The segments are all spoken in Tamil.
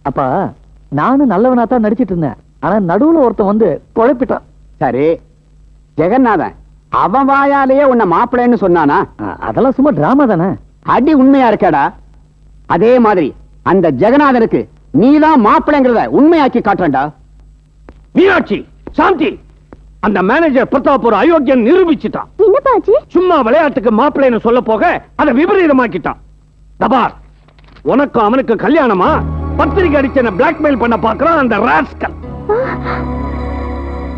அப்பா நானும் நல்லவனா தான் நடிச்சிட்டு இருந்தேன். ஆனா நடுவுல ஒருத்தன் வந்து குழப்பிட்டான். சரி, ஜெகநாதன் அவன் வாயாலேயே உன்னை மாப்பிள்ளைன்னு சொன்னானா? அதெல்லாம் சும்மா டிராமா தானே. அடி உண்மையா இருக்கடா. அதே மாதிரி அந்த ஜெகநாதனுக்கு நீதான் மாப்பிள்ளைங்கிறத உண்மையாக்கி காட்டுறா. மீனாட்சி, சாந்தி, அந்த மேனேஜர் பிரதாப் ஒரு அயோக்கியன் நிரூபிச்சுட்டான். என்னப்பாச்சு? சும்மா விளையாட்டுக்கு மாப்பிள்ளைன்னு சொல்ல போக அதை விபரீதமாக்கிட்டான். தபார், உனக்கு அவனுக்கு கல்யாணமா? பத்திரிகை அடிச்சன பிளாக்மெயில் பண்ண பாக்குறான் அந்த ராஸ்கல்.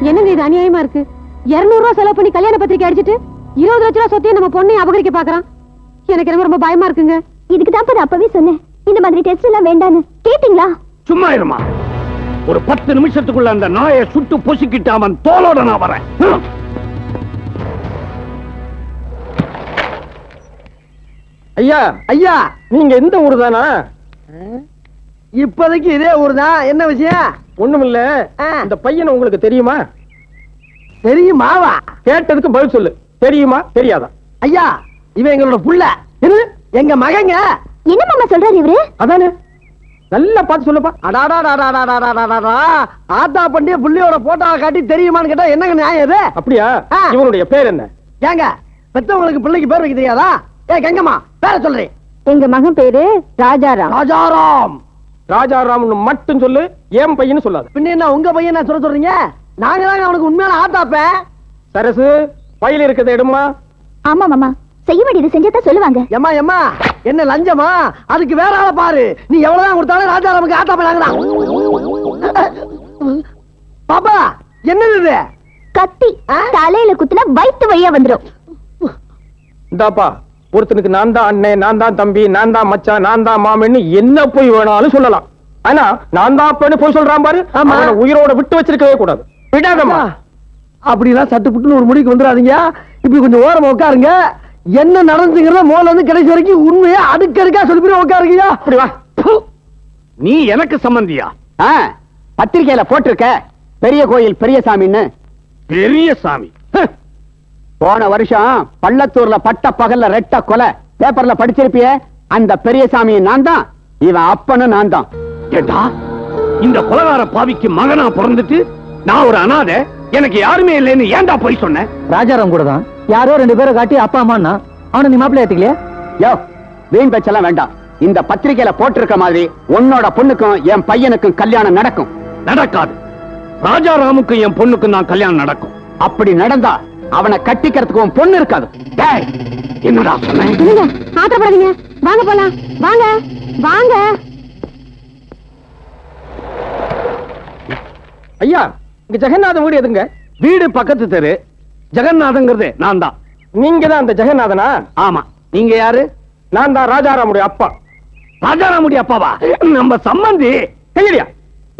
என்னங்க இது அநியாயமா இருக்கு? 200 ரூபாய் செலவு பண்ணி கல்யாண பத்திரிக்கை அடிச்சிட்டு 20 லட்சம் ரூபாய் சொத்தையும் நம்ம பொண்ணை அபகரிக்க பாக்குறான். எனக்கு ரொம்ப ரொம்ப பயமா இருக்குங்க. இதுக்கு தான் அப்பவே சொன்னேன், இந்த மாதிரி டெஸ்ட் எல்லாம் வேண்டான்னு. கேட்டீங்களா? சும்மா இருமா. ஒரு 10 நிமிஷத்துக்குள்ள அந்த நாயை சுட்டு பொசுக்கிட்டு அவன் தோலோட நான் வரேன். ஐயா ஐயா, நீங்க எந்த ஊர் தானா? இப்போதைக்கு இதே ஊர் தான். என்ன விஷயம்? ஒண்ணுமில்ல, இந்த பையனை உங்களுக்கு தெரியுமா? தெரியுமாவா? கேட்டதுக்கு பதில் சொல்லு. தெரியுமா தெரியாதா? ஐயா, இவன் எங்களோட புள்ள. என்ன? எங்க மகங்க. என்ன மாமா சொல்றாரு இவரு? அதானே, நல்லா பார்த்து சொல்லப்பா. ஆத்தா பண்டிய புள்ளியோட போட்டோவை காட்டி தெரியுமான்னு கேட்டா என்னங்க நியாயம் இது? அப்படியா? இவனுடைய பேர் என்ன? ஏங்க, பெத்தவங்களுக்கு பிள்ளைக்கு பேர் வைக்க தெரியாதா? ஏ கங்கம்மா, பேர சொல்றேன். எங்க மகன் பேரு ராஜாராம். ராஜாராம். ராஜாராம்னு மட்டும் சொல்லு, ஏன் பையன்னு சொல்லாத. பின்ன என்ன உங்க பையன் நான் சொல்றீங்க? நாங்க தாங்க அவனுக்கு உண்மையான ஆத்தாப்ப. சரசு, பையில இருக்கிறத எடுமா. ஆமா மாமா, செய்ய வேண்டியது செஞ்சதான் சொல்லுவாங்க. எம்மா எம்மா, என்ன லஞ்சமா? அதுக்கு வேற ஆள பாரு. நீ எவ்வளவுதான் கொடுத்தாலும் ராஜாராமுக்கு ஆத்தாப்ப நாங்கதான். பாப்பா, என்னது இது? கத்தி. தலையில குத்துனா வயித்து வழியா வந்துரும். இந்தாப்பா, ஒருத்தனுக்கு நான் தான் அண்ணன், நான் தான் தம்பி, நான் தான் மச்சான், நான் தான் மாமன்னு என்ன போய் வேணாலும் சொல்லலாம். ஆனா நான் தான் அப்பன்னு போய் சொல்றான் பாரு, அவனை உயிரோட விட்டு வச்சிருக்கவே கூடாது. விடாதம்மா. அப்படிலாம் சட்டுப்புட்டுன்னு ஒரு முடிவுக்கு வந்துடாதீங்க. இப்படி கொஞ்சம் ஓரமா உட்காருங்க. என்ன நடந்துங்கிறத முதல்ல இருந்து கடைசி வரைக்கும் உண்மையா அடுக்கடுக்கா சொல்லி உட்காருங்கயா. அப்படி வா. நீ எனக்கு சம்பந்தியா? பத்திரிகையில போட்டிருக்க பெரிய கோயில் பெரியசாமின்னு. பெரிய சாமி? போன வருஷம் பள்ளத்தூர்ல பட்ட பகல்ல ரெட்ட கொலை பேப்பர்ல படிச்சிருப்பிய. அந்த பெரியசாமி நான் தான், இவன் அப்பனும் நான் தான். ஏண்டா, இந்த கொலகார பாவிக்கு மகனா பிறந்துட்டு நான் ஒரு அனாதை, எனக்கு யாருமே இல்லைன்னு ஏன்டா போய் சொன்னேன்? ராஜாராம் கூட தான் யாரோ 2 பேரை காட்டி அப்பா அம்மான்னா அவனை நீ மாப்பிள்ளை ஏத்துக்கலையா? யோ, வீண் பேச்செல்லாம் வேண்டாம். இந்த பத்திரிகையில போட்டிருக்க மாதிரி உன்னோட பொண்ணுக்கும் என் பையனுக்கும் கல்யாணம் நடக்கும். நடக்காது. ராஜாராமுக்கும் என் பொண்ணுக்கும் நான் கல்யாணம் நடக்கும். அப்படி நடந்தா அவனை கட்டிக்கிறதுக்கு உன் பொண்ணு இருக்காது. என்னடா சொன்னேன்? ஆத்திரப்படாதீங்க, வாங்க போலாம். வாங்க வாங்க. ஐயா, இங்க ஜெகநாதன் வீடு எதுங்க? வீடு பக்கத்து தெரு. ஜெகநாதங்கிறது நான் தான். நீங்க தான் அந்த ஜெகநாதனா? ஆமா. நீங்க யாரு? நான் தான் ராஜாராமுடைய அப்பா. ராஜாராமுடைய அப்பாவா? நம்ம சம்பந்தி. கையடியா,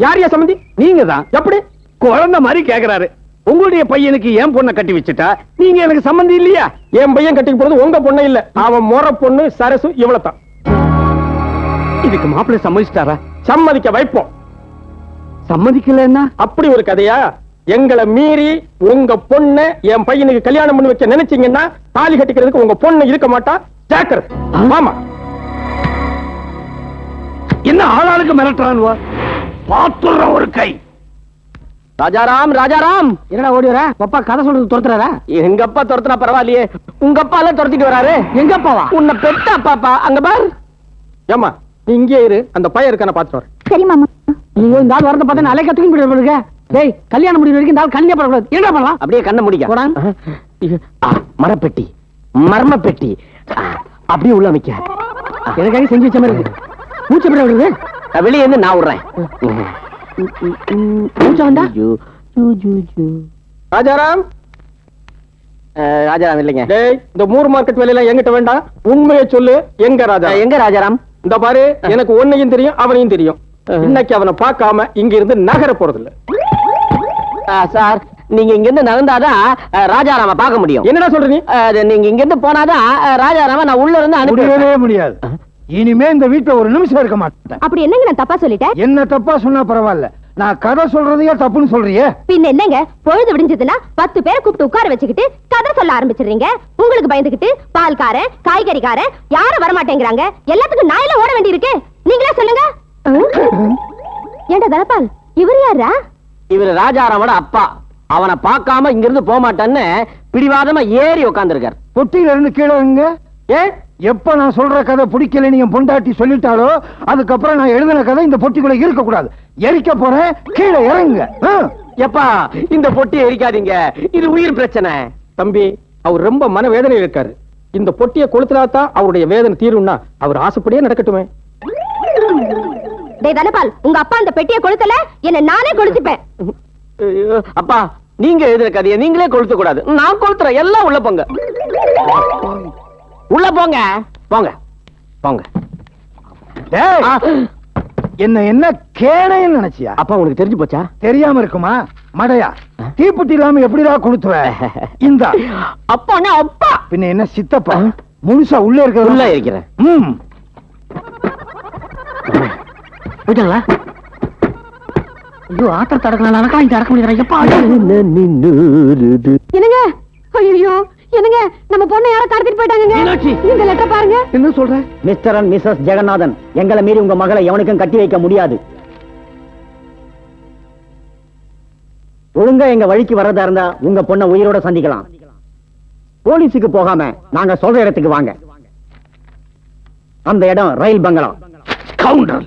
யாரையா சம்பந்தி? நீங்க தான். எப்படி? குழந்தை மாதிரி கேக்குறாரு. உங்களுடைய பையனுக்கு என் பொண்ணை கட்டி வச்சுட்டா நீங்க எனக்கு சம்பந்தி இல்லையா? என் பையன் கட்டிக்கு போறது உங்க பொண்ணு இல்ல, அவன் முறை பொண்ணு சரசு. இவ்வளவுதான். இதுக்கு மாப்பிள்ளை சம்மதிச்சிட்டாரா? சம்மதிக்க வைப்போம். சம்மதிக்கலன்னா அப்படி ஒரு கதையா? எங்களை மீறி உங்க பொண்ணு என் பையனுக்கு கல்யாணம் பண்ணி வைக்க நினைச்சீங்கன்னா தாலி கட்டிக்கிறதுக்கு உங்க பொண்ணு இருக்க மாட்டா. ஜாக்கிரதை. ஆமா. என்ன ஆளாளுக்கு மிரட்டுறான்? பாத்துற ஒரு கை. ராஜாராம், ராஜாராம். என்னடா ஓடி வர? அப்பா கதை சொல்றது துரத்துறாரா? எங்க அப்பா துரத்துனா பரவாயில்லையே, உங்க அப்பா எல்லாம் துரத்திட்டு வராரு. எங்க அப்பாவா? உன்னை பெத்த அப்பாப்பா. அங்க பாரு. ஏமா, நீ இங்கே இரு, அந்த பையன் இருக்கான பாத்துட்டு வரேன். சரி மாமா. நீங்க இந்த ஆள் வரத பார்த்தா அலைக்க தூக்கி போயிடுங்க. டேய், கல்யாணம் முடிவு வரைக்கும் இந்த ஆள் கல்யாணம் பண்ணக்கூடாது. என்ன பண்ணலாம்? அப்படியே கண்ணை முடிக்க. போடா. மரப்பெட்டி, மர்ம பெட்டி, அப்படியே உள்ள அமைக்க. எனக்காக செஞ்சு வச்ச மாதிரி இருக்கு. மூச்சு எப்படி வருது? வெளியே இருந்து நான் விடுறேன். மூச்சா வந்தா? ராஜாராம். ராஜாராம் இல்லைங்க. டேய், இந்த மூர் மார்க்கெட் வேலையெல்லாம் எங்கிட்ட வேண்டாம். உண்மையை சொல்லு. எங்க ராஜா? எங்க ராஜாராம்? இந்த பாரு, எனக்கு உன்னையும் தெரியும் அவனையும் தெரியும். இன்னைக்கு அவனை பார்க்காம இங்க இருந்து நகர போறது இல்ல. சார், நீங்க இங்க இருந்து நகர்ந்தாதான் ராஜாராம பார்க்க முடியும். என்னடா சொல்ற நீ? நீங்க இங்க இருந்து போனாதான் ராஜாராம நான் உள்ள இருந்து அனுப்பவே முடியாது. இனிமே இந்த வீட்டுல ஒரு நிமிஷம் இருக்க மாட்டேன். அப்படி என்னங்க நான் தப்பா சொல்லிட்டேன்? என்ன தப்பா சொன்னா பரவாயில்ல, நான் கதை சொல்றதையே தப்புன்னு சொல்றியே. பின்ன என்னங்க, பொழுது விடிஞ்சதுன்னா 10 பேரை கூப்பிட்டு உட்கார வச்சுக்கிட்டு கதை சொல்ல ஆரம்பிச்சிடுறீங்க. உங்களுக்கு பயந்துகிட்டு பால்காரன் காய்கறிக்காரன் யாரும் வரமாட்டேங்கிறாங்க. எல்லாத்துக்கும் நான் எல்லாம் ஓட வேண்டி இருக்கு. நீங்களே சொல்லுங்க. ஏண்டா தனபால், இவர் யாரா? இவரு ராஜாராமோட அப்பா. அவனை பார்க்காம இங்க இருந்து போக மாட்டேன்னு பிடிவாதமா ஏறி உட்கார்ந்திருக்கார். பொட்டியில இருந்து கீழே இறங்குங்க. எப்ப நான் சொல்ற கதை பிடிக்கல நீங்க பொண்டாட்டி சொல்லிட்டாலோ அதுக்கப்புறம் நான் எழுதின கதை இந்த பொட்டிக்குள்ள இருக்க கூடாது. எரிக்க போறேன், கீழே இறங்குங்க. எப்பா இந்த பொட்டியை எரிக்காதீங்க, இது உயிர் பிரச்சனை. தம்பி, அவர் ரொம்ப மனவேதனையில் இருக்காரு. இந்த பொட்டியை கொளுத்துறாதான் அவருடைய வேதனை தீரும்னா அவர் ஆசைப்படியே நடக்கட்டுமே. டேய் தனபால், உங்க அப்பா அந்த பெட்டியை கொளுத்தல, என்ன நானே கொளுத்திப்பேன். அப்பா நீங்க எழுதுற கதையை நீங்களே கொளுத்த கூடாது. நான் கொளுத்துறேன். எல்லாம் உள்ள போங்க, உள்ள போங்க, போங்க போங்க. என்ன என்ன கேணைன்னு நினைச்சியா? அப்பா உனக்கு தெரிஞ்சு போச்சா? தெரியாம இருக்குமா மடையா? தீப்பெட்டி இல்லாம எப்படிதான் கொடுத்துவ? இந்த அப்பா அப்பா பின்ன என்ன சித்தப்பா முழுசா உள்ள இருக்கிற உள்ள இருக்கிறேன். போயிட்டாங்களா? ஐயோ ஆத்திர தடக்கலாம் இங்க அடக்க முடியாது. எப்பா என்னங்க? ஐயோ என்னங்க, நம்ம பொண்ணை யாரோ கடத்திட்டு போயிட்டாங்க. இந்த லெட்டர் பாருங்க. என்ன சொல்ற? மிஸ்டர் அண்ட் மிஸ்ஸஸ் ஜெகநாதன், எங்களை மீறி உங்க மகளை எவனுக்கும் கட்டி வைக்க முடியாது. ஒழுங்கா எங்க வழிக்கு வரதா இருந்தா உங்க பொண்ணை உயிரோட சந்திக்கலாம். போலீஸுக்கு போகாம நாங்க சொல்ற இடத்துக்கு வாங்க. அந்த இடம் ரயில் பங்களா. கவுண்டர்,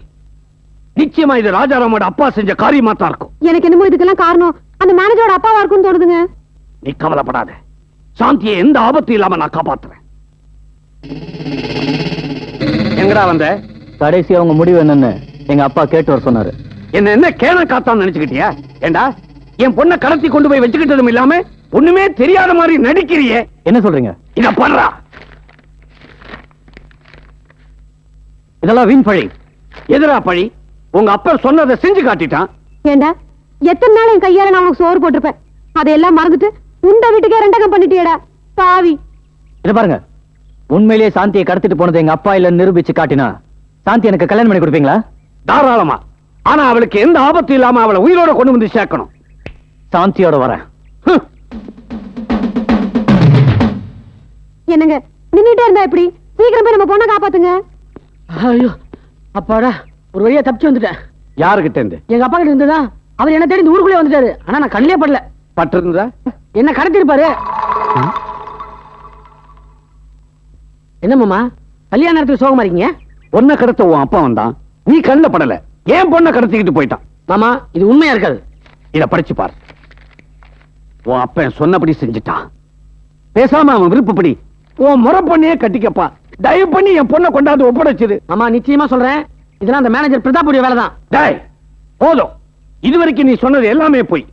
நிச்சயமா இது ராஜாராமோட அப்பா செஞ்ச காரியமா தான் இருக்கும். எனக்கு என்னமோ இதுக்கெல்லாம் காரணம் அந்த மேனேஜரோட அப்பாவா இருக்கும்னு தோணுதுங்க. நீ கவலைப்படாத, சாந்தியை எந்த ஆபத்து இல்லாம நான் காப்பாத்துறேன். எங்கடா வந்த? கடைசி அவங்க முடிவு என்னன்னு எங்க அப்பா கேட்டு வர சொன்னாரு. என்ன கேன காத்தான்னு நினைச்சுக்கிட்டியா? ஏண்டா என் பொண்ணை கடத்தி கொண்டு போய் வச்சுக்கிட்டதும் இல்லாம ஒண்ணுமே தெரியாத மாதிரி நடிக்கிறியே. என்ன சொல்றீங்க? இத பண்றா. இதெல்லாம் வீண் பழி. எதிரா பழி? உங்க அப்பா சொன்னதை செஞ்சு காட்டிட்டான். ஏண்டா எத்தனை நாள் என் கையால நான் உனக்கு சோறு போட்டிருப்பேன், அதையெல்லாம் மறந்துட்டு உண்ட வீட்டுக்கே ரெண்டகம் பண்ணிட்டியடா பாவி. இத பாருங்க, உண்மையிலேயே சாந்தியை கடத்திட்டு போனது எங்க அப்பா இல்ல நிரூபிச்சு காட்டினா சாந்தி எனக்கு கல்யாணம் பண்ணி கொடுப்பீங்களா? தாராளமா. ஆனா அவளுக்கு எந்த ஆபத்து இல்லாம அவளை உயிரோட கொண்டு வந்து சேர்க்கணும். சாந்தியோட வரேன். என்னங்க நின்னுட்டே இருந்தா எப்படி? சீக்கிரம் போய் நம்ம பொண்ணை காப்பாத்துங்க. ஐயோ அப்பாடா, ஒரு வழியா தப்பிச்சு வந்துட்டேன். யாருகிட்ட இருந்து? எங்க அப்பா கிட்ட இருந்ததா. அவர் என்ன தேடி இந்த ஊருக்குள்ளே வந்துட்டாரு. ஆனா நான் கண்ணிலே படல. பட்டிருந்தா என்ன கடத்திருப்பாரு. என்ன மாமா கல்யாண நேரத்துக்கு சோகமா இருக்கீங்க? பொண்ணை கடத்த உன் அப்பா வந்தான், நீ கண்ணுல படல. ஏன் பொண்ணை கடத்திக்கிட்டு போயிட்டான்? மாமா இது உண்மையா இருக்காது. இத படிச்சு பாரு. உன் அப்பன் சொன்னபடி செஞ்சுட்டான். பேசாம அவன் விருப்பப்படி உன் முறை பண்ணியே கட்டிக்கப்பா. தயவு பண்ணி என் பொண்ணை கொண்டாந்து ஒப்படைச்சிரு. மாமா நிச்சயமா சொல்றேன், இதெல்லாம் அந்த மேனேஜர் பிரதாப்புடைய வேலை தான். டேய் போதும், இதுவரைக்கும் நீ சொன்னது எல்லாமே போய்.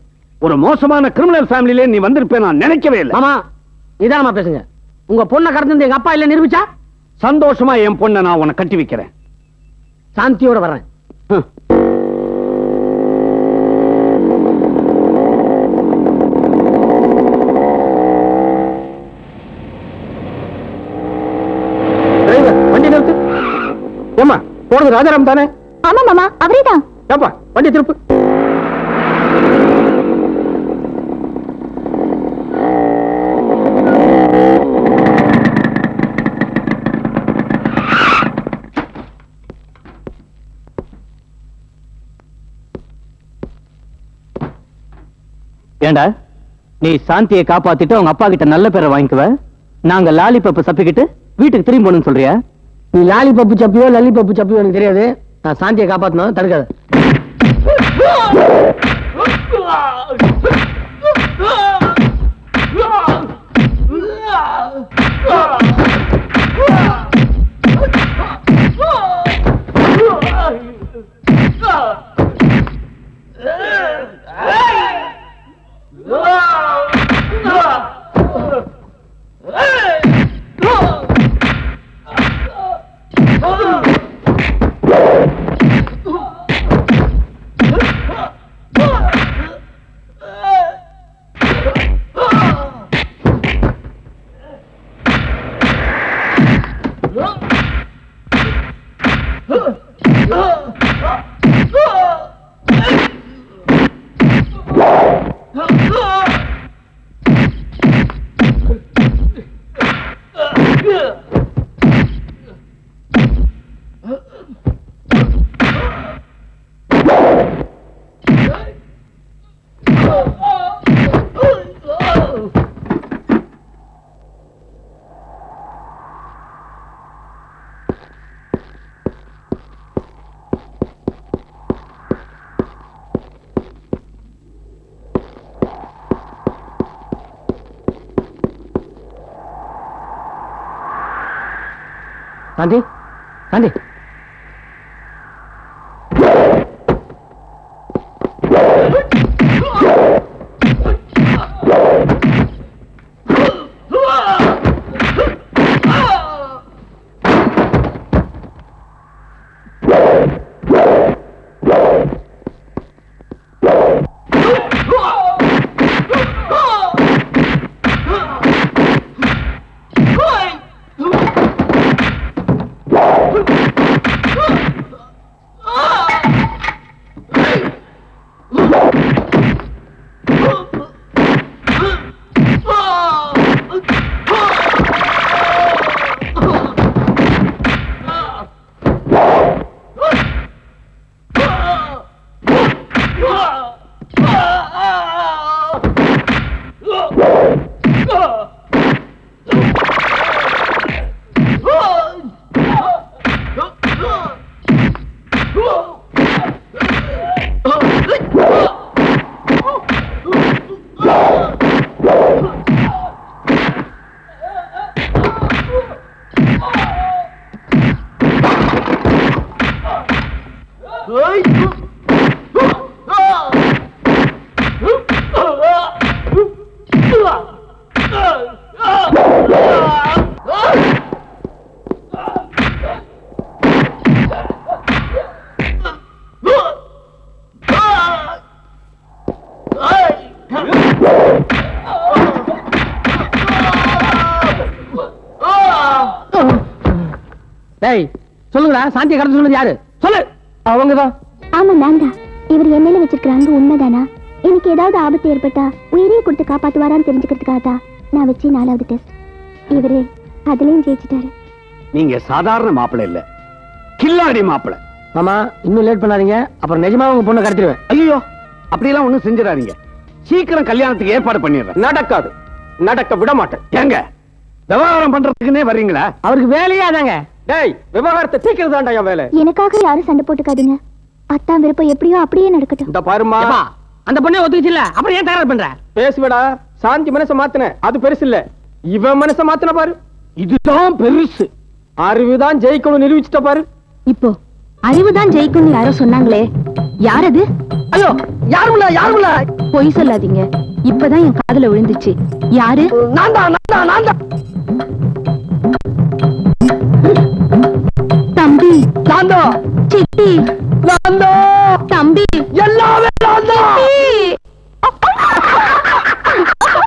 ஒரு மோசமான கிரிமினல் ஃபேமிலியிலே நீ வந்திருப்பேன் நான் நினைக்கவே இல்லை. மாமா நிதானமா பேசுங்க. உங்க பொண்ணை கடந்து எங்க அப்பா இல்ல நிரூபிச்சா சந்தோஷமா என் பொண்ணை நான் உன்னை கட்டி வைக்கிறேன். சாந்தியோட வர்றேன். வண்டி நிறுத்து. ஏமா போனது ராஜாராம் தானே? ஆமா மாமா அவரே தான். ஏப்பா வண்டி திருப்பு. ஏண்டா நீ சாந்தியை காப்பாத்திட்டு அவங்க அப்பா கிட்ட நல்ல பேரை வாங்கிக்குவ, நாங்க லாலிபப்பு சப்பிக்கிட்டு வீட்டுக்கு திரும்பி போகணும்னு சொல்றியா? நீ லாலி பப்பு சப்பியோ லல்லி பப்பு சப்பியோ எனக்கு தெரியாது. நான் சாந்தியை காப்பாத்தணும், தடுக்காத. சாந்தி சாந்தி டேய் சொல்லுங்கடா, சாந்தியை கடந்து சொன்னது யாரு? சொல்லு. அவங்கதான். ஆமா நான் தான். இவர் என் மேல வச்சிருக்கிற அன்பு உண்மைதானா? எனக்கு ஏதாவது ஆபத்து ஏற்பட்டா உயிரையே கொடுத்து காப்பாத்துவாரான்னு தெரிஞ்சுக்கிறதுக்காக தான் நான் வச்சு 4வது டெஸ்ட். இவரு அதுலயும் ஜெயிச்சிட்டாரு. நீங்க சாதாரண மாப்பிள்ளை இல்ல, கில்லாடி மாப்பிள்ளை. மாமா இன்னும் லேட் பண்ணாதீங்க, அப்புறம் நிஜமா உங்க பொண்ணை கடத்திடுவேன். ஐயோ, அப்படியெல்லாம் ஒண்ணும் செஞ்சிடாதீங்க. சீக்கிரம் கல்யாணத்துக்கு ஏற்பாடு பண்ணிடுறேன். நடக்காது, நடக்க விட மாட்டேன். ஏங்க விவகாரம் பண்றதுக்குன்னே வர்றீங்களா? அவருக்கு வேலையே அதாங்க. டேய், விவகாரத்தை தீக்கிறதாண்டா என் வேலை. எனக்காக யாரும் சண்டை போட்டுக்காதீங்க. அத்தான் விருப்பம் எப்படியோ அப்படியே நடக்கட்டும். இந்த பாருமா, ஏப்பா, அந்த பொண்ணே ஒத்துக்கிச்சு இல்ல, அப்புறம் ஏன் தயார் பண்ற? பேசுவடா. சாந்தி மனச மாத்தின, அது பெருசு இல்ல. இவன் மனச மாத்தின பாரு, இதுதான் பெருசு. அறிவுதான் ஜெயிக்கணும் நிரூபிச்சுட்ட பாரு. இப்போ அறிவுதான் ஜெயிக்கும்னு யாரோ சொன்னாங்களே, யார் அது? ஐயோ, யாருமில்ல யாருமில்ல. பொய் சொல்லாதீங்க, இப்பதான் என் காதுல விழுந்துச்சு. யாரு? நான் தான். தம்பி, சாந்தோ, சித்தி,